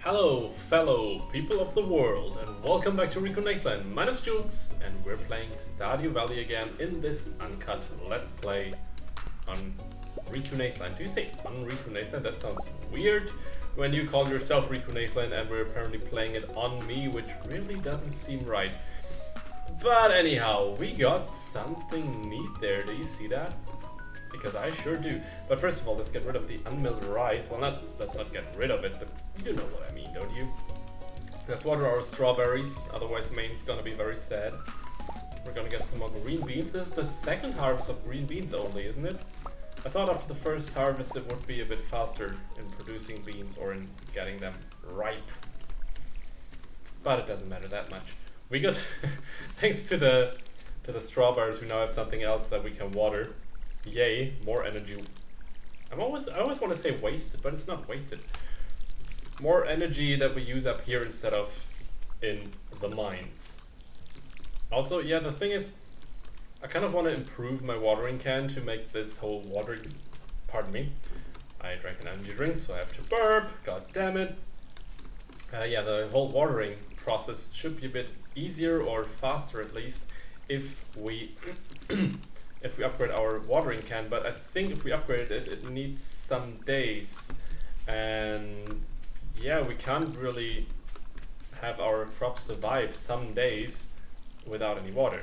Hello, fellow people of the world, and welcome back to RikuNaceLand. My name's Jules, and we're playing Stardew Valley again in this Uncut Let's Play on RikuNaceLand. Do you say on RikuNaceLand? That sounds weird when you call yourself RikuNaceLand and we're apparently playing it on me, which really doesn't seem right. But anyhow, we got something neat there. Do you see that? Because I sure do. But first of all, let's get rid of the unmilled rice. Well, let's not get rid of it, but you know what I mean, don't you? Let's water our strawberries, otherwise Maine's gonna be very sad. We're gonna get some more green beans. This is the second harvest of green beans only, isn't it? I thought after the first harvest it would be a bit faster in producing beans or in getting them ripe. But it doesn't matter that much. We got, thanks to the strawberries, we now have something else that we can water. Yay, more energy. I always want to say wasted, but it's not wasted. More energy that we use up here instead of in the mines. Also, yeah, the thing is, I kind of want to improve my watering can to make this whole watering... Pardon me. I drank an energy drink, so I have to burp. God damn it. Yeah, the whole watering process should be a bit easier or faster at least if we... if we upgrade our watering can, but I think if we upgrade it, it needs some days, and yeah, we can't really have our crops survive some days without any water.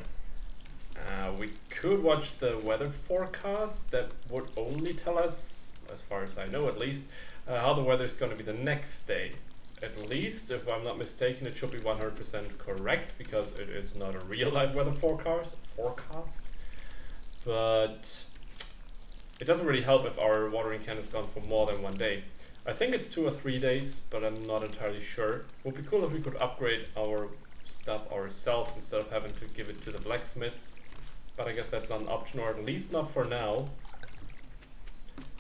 We could watch the weather forecast that would only tell us, as far as I know at least, how the weather is going to be the next day. At least, if I'm not mistaken, it should be 100% correct, because it is not a real life weather forecast. But it doesn't really help if our watering can is gone for more than one day. I think it's 2 or 3 days, but I'm not entirely sure. It would be cool if we could upgrade our stuff ourselves instead of having to give it to the blacksmith. But I guess that's not an option, or at least not for now.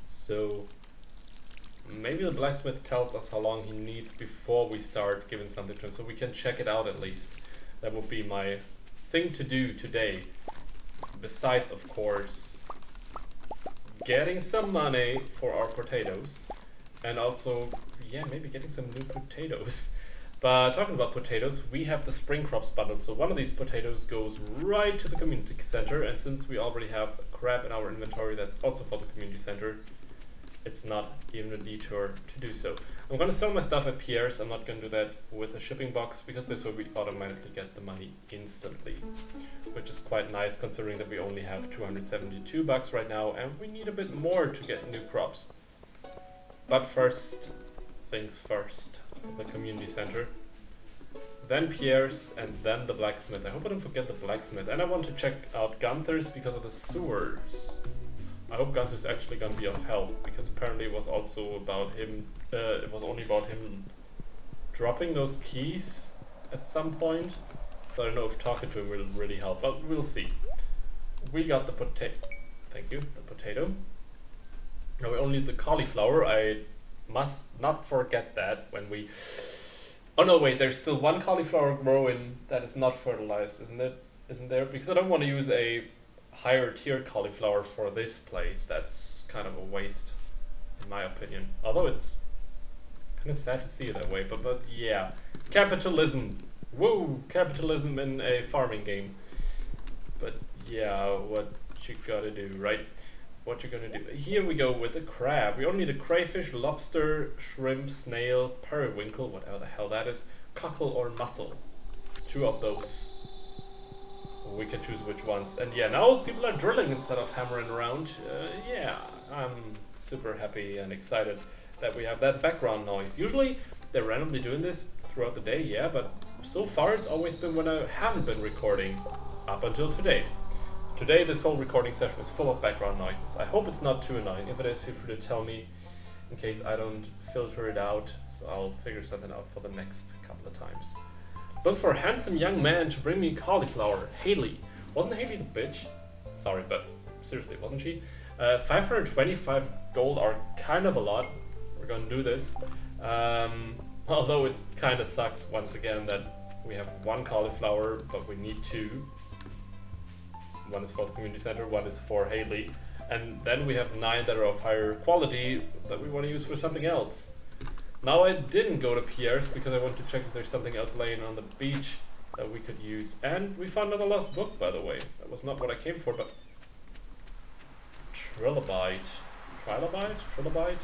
So maybe the blacksmith tells us how long he needs before we start giving something to him, so we can check it out at least. That would be my thing to do today. Besides, of course, getting some money for our potatoes, and also, yeah, maybe getting some new potatoes. But talking about potatoes, we have the spring crops bundle, so one of these potatoes goes right to the community center, and since we already have a crab in our inventory that's also for the community center, it's not even a detour to do so. I'm gonna sell my stuff at Pierre's. I'm not gonna do that with a shipping box, because this way we automatically get the money instantly, which is quite nice considering that we only have 272 bucks right now, and we need a bit more to get new crops. But first things first, the community center, then Pierre's, and then the blacksmith. I hope I don't forget the blacksmith, and I want to check out Gunther's because of the sewers. I hope Gunther's actually gonna be of help, because apparently it was also about him, it was only about him dropping those keys at some point. So I don't know if talking to him will really help, but we'll see. We got the potato. Thank you, the potato. Now we only need the cauliflower. I must not forget that when we... Oh no, wait, there's still one cauliflower growing that is not fertilized, isn't it? Isn't there? Because I don't want to use a higher tier cauliflower for this place. That's kind of a waste, in my opinion. Although it's kind of sad to see it that way, but yeah. Capitalism. Woo! Capitalism in a farming game. But yeah, what you gotta do, right? What you're gonna do. Here we go with a crab. We only need a crayfish, lobster, shrimp, snail, periwinkle, whatever the hell that is, cockle or mussel. 2 of those. We can choose which ones. And yeah, now people are drilling instead of hammering around. Yeah, I'm super happy and excited that we have that background noise. Usually they're randomly doing this throughout the day, yeah, but so far it's always been when I haven't been recording, up until today. Today this whole recording session is full of background noises. I hope it's not too annoying. If it is, feel free to tell me in case I don't filter it out, so I'll figure something out for the next couple of times. Look for a handsome young man to bring me cauliflower. Haley. Wasn't Haley the bitch? Sorry, but seriously, wasn't she? 525 gold are kind of a lot. We're gonna do this. Although it kind of sucks once again that we have 1 cauliflower, but we need 2. One is for the community center, 1 is for Haley. And then we have 9 that are of higher quality that we want to use for something else. Now I didn't go to Pierre's because I wanted to check if there's something else laying on the beach that we could use. And we found another lost book, by the way. That was not what I came for, but... Trilobite. Trilobite?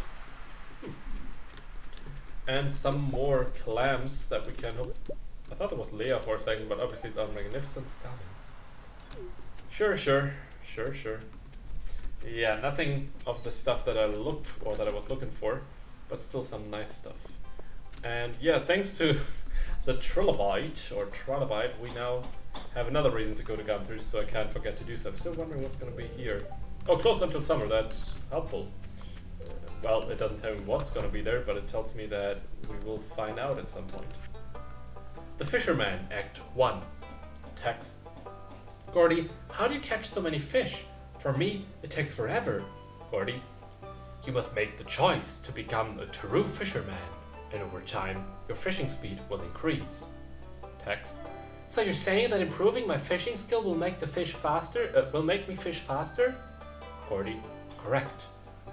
And some more clams that we can hope... I thought it was LEAH for a second, but obviously it's our magnificent stallion. Sure. Yeah, nothing of the stuff that I was looking for, but still some nice stuff. And yeah, thanks to the Trilobite, we now have another reason to go to Gunther's, so I can't forget to do so. I'm still wondering what's going to be here. Oh, closed until summer, that's helpful. Well, it doesn't tell me what's going to be there, but it tells me that we will find out at some point. The Fisherman, Act 1. Text. Gordy, how do you catch so many fish? For me, it takes forever. Gordy, you must make the choice to become a true fisherman, and over time, your fishing speed will increase. Text. So you're saying that improving my fishing skill will make the fish faster? Will make me fish faster? Gordy, correct.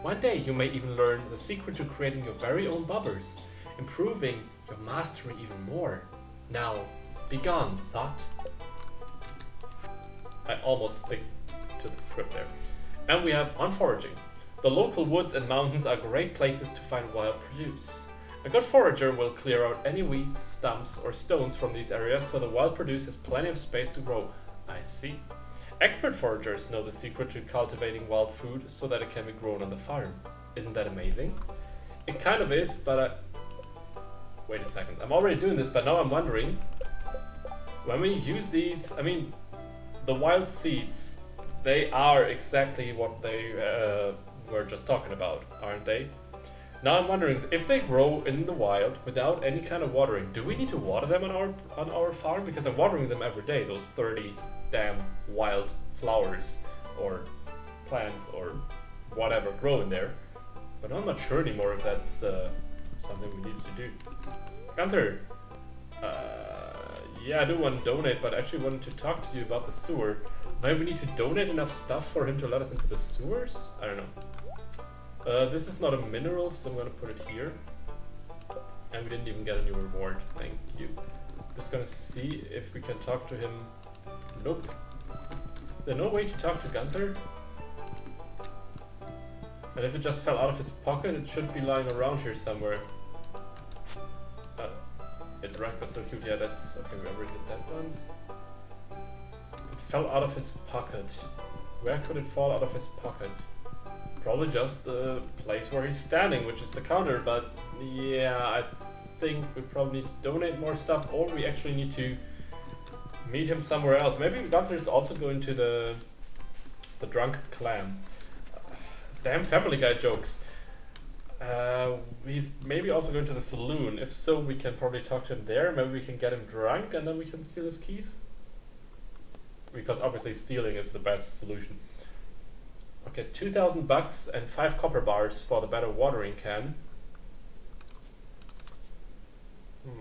One day you may even learn the secret to creating your very own bobbers, improving your mastery even more. Now, be gone, thought. I almost stick to the script there. And we have on foraging. The local woods and mountains are great places to find wild produce. A good forager will clear out any weeds, stumps, or stones from these areas so the wild produce has plenty of space to grow. I see. Expert foragers know the secret to cultivating wild food so that it can be grown on the farm. Isn't that amazing? It kind of is, but wait a second. I'm already doing this, but now I'm wondering, when we use these, I mean, the wild seeds, they are exactly what they were just talking about, aren't they? Now I'm wondering, if they grow in the wild without any kind of watering, do we need to water them on our farm? Because I'm watering them every day, those 30 damn wild flowers or plants or whatever grow in there. But I'm not sure anymore if that's something we need to do. Gunther, yeah, I do want to donate, but I actually wanted to talk to you about the sewer. Maybe we need to donate enough stuff for him to let us into the sewers? I don't know. This is not a mineral, so I'm gonna put it here. And we didn't even get a new reward. Thank you. Just gonna see if we can talk to him. Nope. Is there no way to talk to Gunther? And if it just fell out of his pocket, it should be lying around here somewhere. It's wrecked, but so cute. Yeah, that's okay. We already did that once. It fell out of his pocket. Where could it fall out of his pocket? Probably just the place where he's standing, which is the counter. But yeah, I think we probably need to donate more stuff, or we actually need to meet him somewhere else. Maybe Gunther is also going to the drunken clam. Damn Family Guy jokes. He's maybe also going to the saloon. If so, we can probably talk to him there. Maybe we can get him drunk and then we can steal his keys. Because obviously stealing is the best solution. Okay, 2,000 bucks and 5 copper bars for the better watering can. It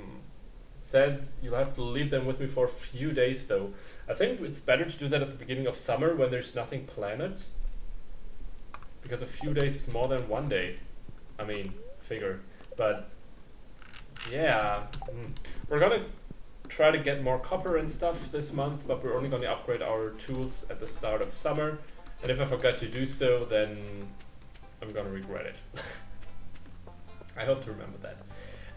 says you'll have to leave them with me for a few days though. I think it's better to do that at the beginning of summer when there's nothing planned. Because a few days is more than 1 day. I mean, figure. But yeah, we're gonna try to get more copper and stuff this month, but we're only gonna upgrade our tools at the start of summer. And if I forget to do so, then I'm gonna regret it. I hope to remember that.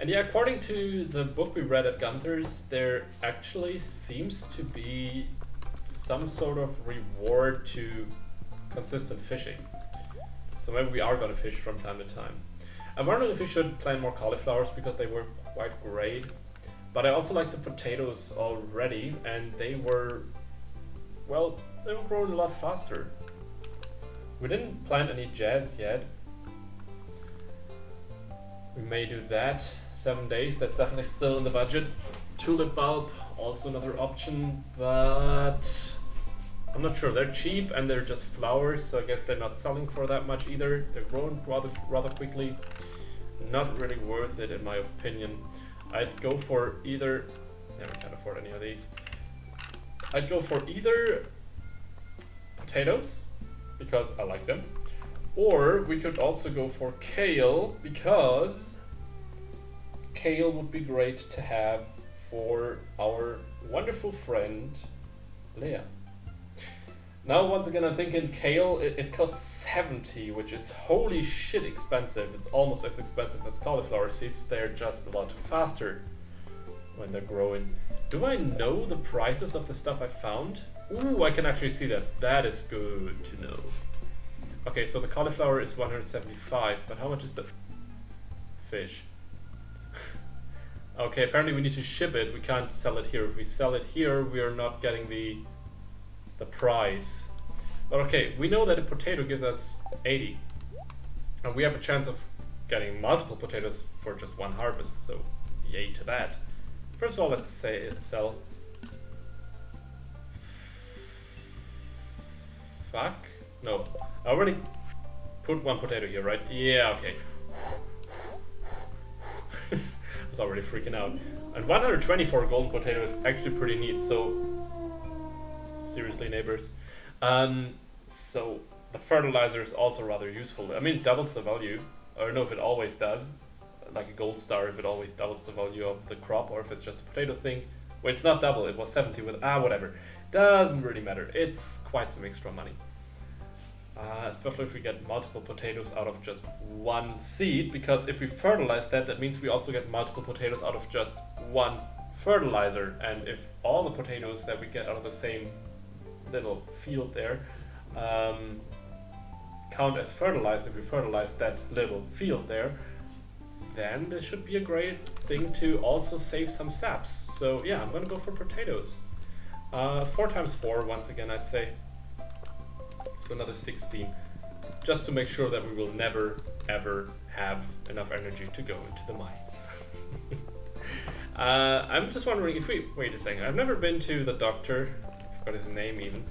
And yeah, according to the book we read at Gunther's, there actually seems to be some sort of reward to consistent fishing. So maybe we are gonna fish from time to time. I'm wondering if we should plant more cauliflowers because they were quite great. But I also like the potatoes already, and they were, well, they were growing a lot faster. We didn't plant any jazz yet. We may do that. 7 days, that's definitely still in the budget. Tulip bulb, also another option, but I'm not sure. They're cheap and they're just flowers, so I guess they're not selling for that much either. They're growing rather quickly. Not really worth it in my opinion. I'd go for either... Yeah, we can't afford any of these. I'd go for either potatoes, because I like them. Or we could also go for kale, because kale would be great to have for our wonderful friend Leah. Now once again I'm thinking kale, it costs 70, which is holy shit expensive. It's almost as expensive as cauliflower seeds. They're just a lot faster when they're growing. Do I know the prices of the stuff I found? Ooh, I can actually see that. That is good to know. Okay, so the cauliflower is 175, but how much is the fish? Okay, apparently we need to ship it. We can't sell it here. If we sell it here, we are not getting the price. But okay, we know that a potato gives us 80. And we have a chance of getting multiple potatoes for just one harvest, so yay to that. First of all, let's say sell. Fuck? No. I already put one potato here, right? Yeah, okay. I was already freaking out. And 124 golden potato is actually pretty neat, so seriously, neighbors. So the fertilizer is also rather useful. I mean, it doubles the value. I don't know if it always does. Like a gold star, if it always doubles the value of the crop, or if it's just a potato thing. Well, it's not double, it was 70 with, whatever. Doesn't really matter. It's quite some extra money. Especially if we get multiple potatoes out of just one seed, because if we fertilize that, that means we also get multiple potatoes out of just one fertilizer. And if all the potatoes that we get out of the same little field there count as fertilized, if we fertilize that little field there, then this should be a great thing to also save some saps. So yeah, I'm gonna go for potatoes. 4 times 4 once again, I'd say. So another 16, just to make sure that we will never ever have enough energy to go into the mines. I'm just wondering if we, wait a second, I've never been to the doctor, I forgot his name even.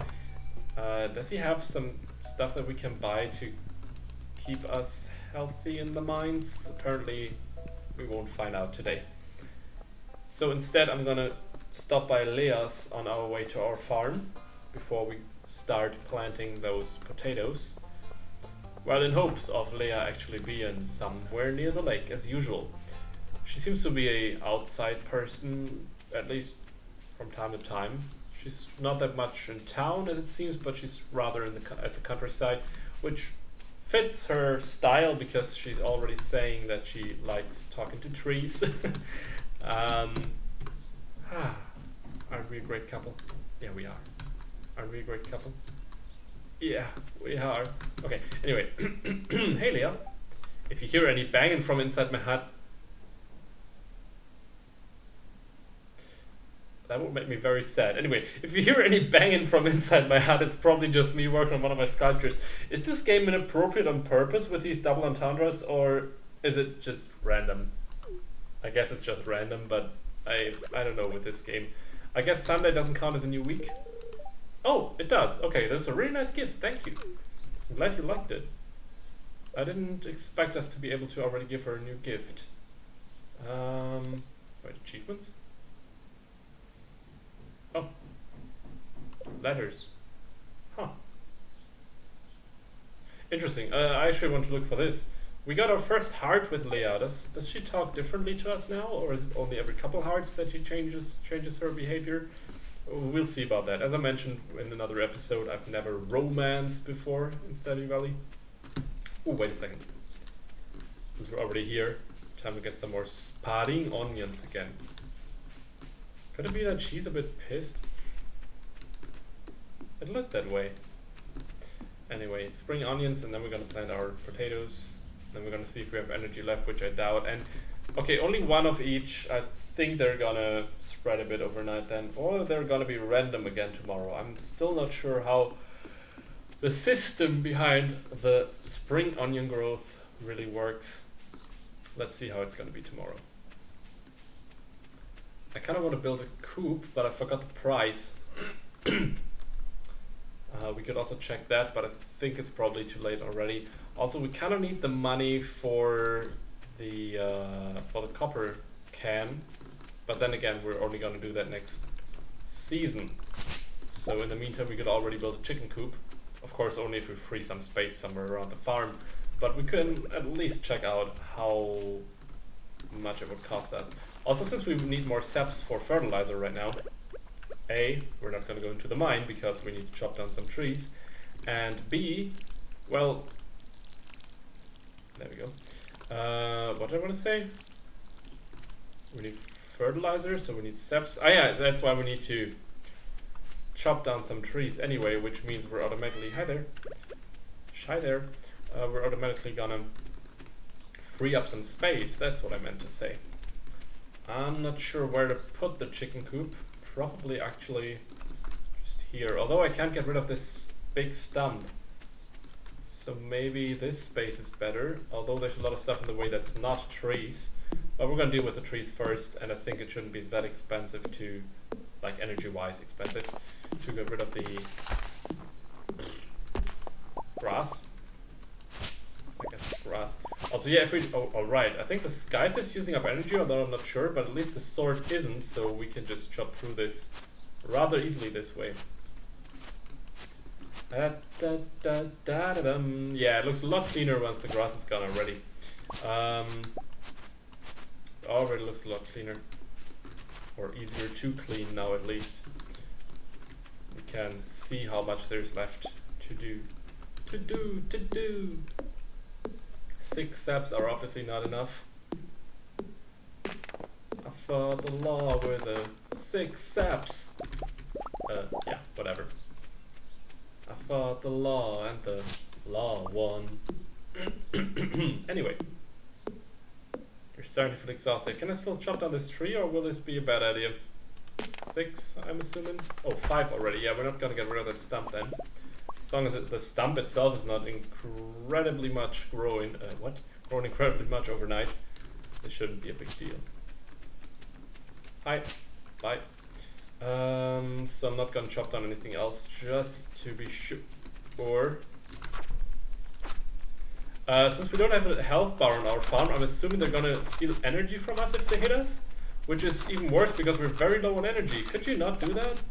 Does he have some stuff that we can buy to keep us healthy in the mines? Apparently we won't find out today. So instead I'm gonna stop by Leah's on our way to our farm before we start planting those potatoes. Well, in hopes of Leah actually being somewhere near the lake as usual. She seems to be a outside person, at least from time to time. She's not that much in town as it seems, but she's rather in at the countryside, which fits her style because she's already saying that she likes talking to trees. Aren't we a great couple? Yeah, we are. Aren't we a great couple? Yeah, we are. Okay, anyway. Hey Leah, if you hear any banging from inside my hut, that would make me very sad. Anyway, if you hear any banging from inside my hut, it's probably just me working on one of my sculptures. Is this game inappropriate on purpose with these double entendres, or is it just random? I guess it's just random, but I don't know with this game. I guess Sunday doesn't count as a new week. Oh, it does. Okay, that's a really nice gift. Thank you. I'm glad you liked it. I didn't expect us to be able to already give her a new gift. Wait, achievements? Oh. Letters. Huh. Interesting. I actually want to look for this. We got our first heart with Leah. Does she talk differently to us now, or is it only every couple hearts that she changes her behavior? We'll see about that. As I mentioned in another episode, I've never romanced before in Stardew Valley. Oh, wait a second. Since we're already here, time to get some more spring onions again. Could it be that she's a bit pissed? It looked that way. Anyway, spring onions, and then we're gonna plant our potatoes. Then we're gonna see if we have energy left, which I doubt. And okay, only one of each. I think they're gonna spread a bit overnight then, or they're gonna be random again tomorrow. I'm still not sure how the system behind the spring onion growth really works. Let's see how it's gonna be tomorrow. I kind of want to build a coop, but I forgot the price. We could also check that, but I think it's probably too late already. Also, we kind of need the money for the copper can, but then again, we're only going to do that next season. So in the meantime, we could already build a chicken coop. Of course, only if we free some space somewhere around the farm. But we can at least check out how much it would cost us. Also, since we need more saps for fertilizer right now, A, we're not going to go into the mine because we need to chop down some trees, and B, well, there we go. What do I want to say? We need fertilizer, so we need saps. Ah yeah, that's why we need to chop down some trees anyway, which means we're automatically, hi there, we're automatically gonna free up some space. That's what I meant to say. I'm not sure where to put the chicken coop. Probably actually just here, although I can't get rid of this big stump. So maybe this space is better, although there's a lot of stuff in the way that's not trees. But we're gonna deal with the trees first, and I think it shouldn't be that expensive to, like energy-wise expensive, to get rid of the grass. I guess it's grass. Also, yeah, if we, oh right, I think the scythe is using up energy, although I'm not sure, but at least the sword isn't, so we can just chop through this rather easily this way. Yeah, it looks a lot cleaner once the grass is gone already. Already looks a lot cleaner. Or easier to clean now at least. We can see how much there's left to do. 6 saps are obviously not enough. I thought the law were the 6 saps. Yeah, whatever. I fought the law and the law won. Anyway. You're starting to feel exhausted. Can I still chop down this tree, or will this be a bad idea? 6, I'm assuming? Oh, 5 already. Yeah, we're not gonna get rid of that stump then. As long as the stump itself is not incredibly much growing. Growing incredibly much overnight. This shouldn't be a big deal. Hi. Bye. So I'm not gonna chop down anything else, just to be sure. Since we don't have a health bar on our farm, I'm assuming they're gonna steal energy from us if they hit us, which is even worse because we're very low on energy. Could you not do that?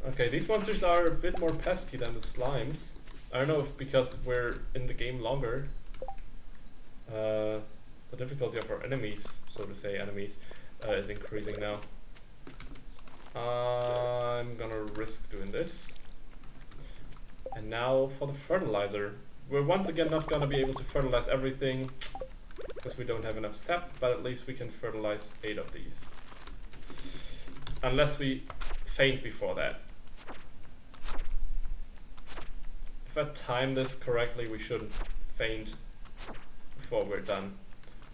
Okay, these monsters are a bit more pesky than the slimes. I don't know if because we're in the game longer, the difficulty of our enemies, so to say, is increasing now. I'm gonna risk doing this. And now for the fertilizer. We're once again not gonna be able to fertilize everything because we don't have enough sap, but at least we can fertilize 8 of these. Unless we faint before that. If I time this correctly, we shouldn't faint before we're done.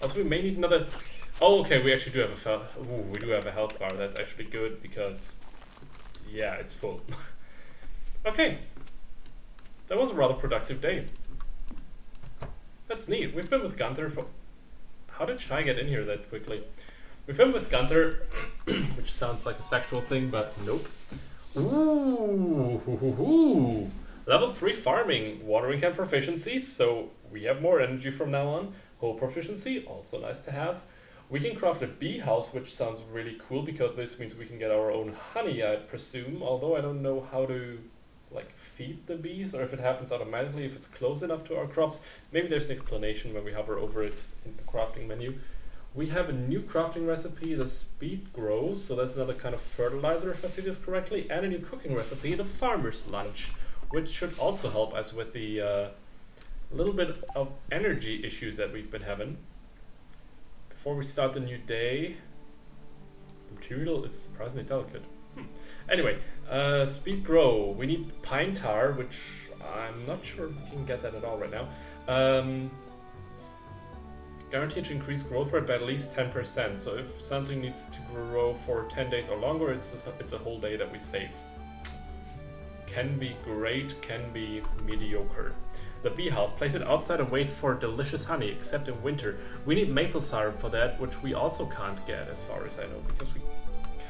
Also, we may need another... Oh, okay, we actually do have we do have a health bar. That's actually good because, yeah, it's full. Okay, that was a rather productive day. That's neat. We've been with Gunther for... How did Shy get in here that quickly? We've been with Gunther, which sounds like a sexual thing, but nope. Ooh, level 3 farming, watering can proficiency, so we have more energy from now on. Whole proficiency, also nice to have. We can craft a bee house, which sounds really cool because this means we can get our own honey, I presume. Although I don't know how to like feed the bees or if it happens automatically if it's close enough to our crops. Maybe there's an explanation when we hover over it in the crafting menu. We have a new crafting recipe, the speed grows, so that's another kind of fertilizer if I see this correctly, and a new cooking recipe, the farmer's lunch, which should also help us with the little bit of energy issues that we've been having. Before we start the new day, the material is surprisingly delicate. Anyway, speed grow. We need pine tar, which I'm not sure we can get that at all right now. Guaranteed to increase growth rate by at least 10%. So if something needs to grow for 10 days or longer, it's a whole day that we save. Can be great, can be mediocre. The bee house. Place it outside and wait for delicious honey, except in winter. We need maple syrup for that, which we also can't get as far as I know, because we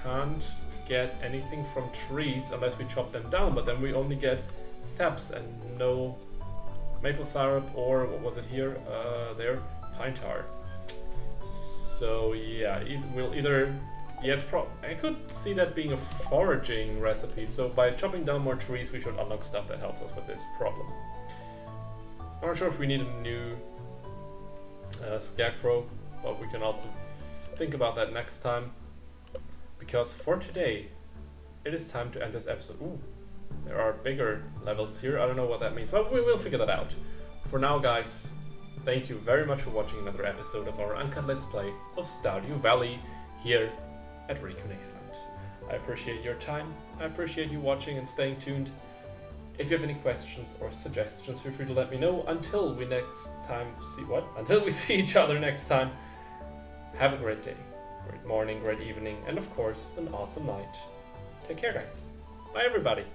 can't get anything from trees unless we chop them down, but then we only get saps and no maple syrup or, what was it here? There, pine tar. So yeah, it will either... Yeah, I could see that being a foraging recipe, so by chopping down more trees we should unlock stuff that helps us with this problem. I'm not sure if we need a new Scarecrow, but we can also think about that next time. Because for today, it is time to end this episode. Ooh, there are bigger levels here. I don't know what that means, but we will figure that out. For now, guys, thank you very much for watching another episode of our Uncut Let's Play of Stardew Valley here at RikuNaceLand. I appreciate your time. I appreciate you watching and staying tuned. If you have any questions or suggestions, feel free to let me know. Until we see each other next time, have a great day, great morning, great evening, and of course, an awesome night. Take care, guys. Bye, everybody.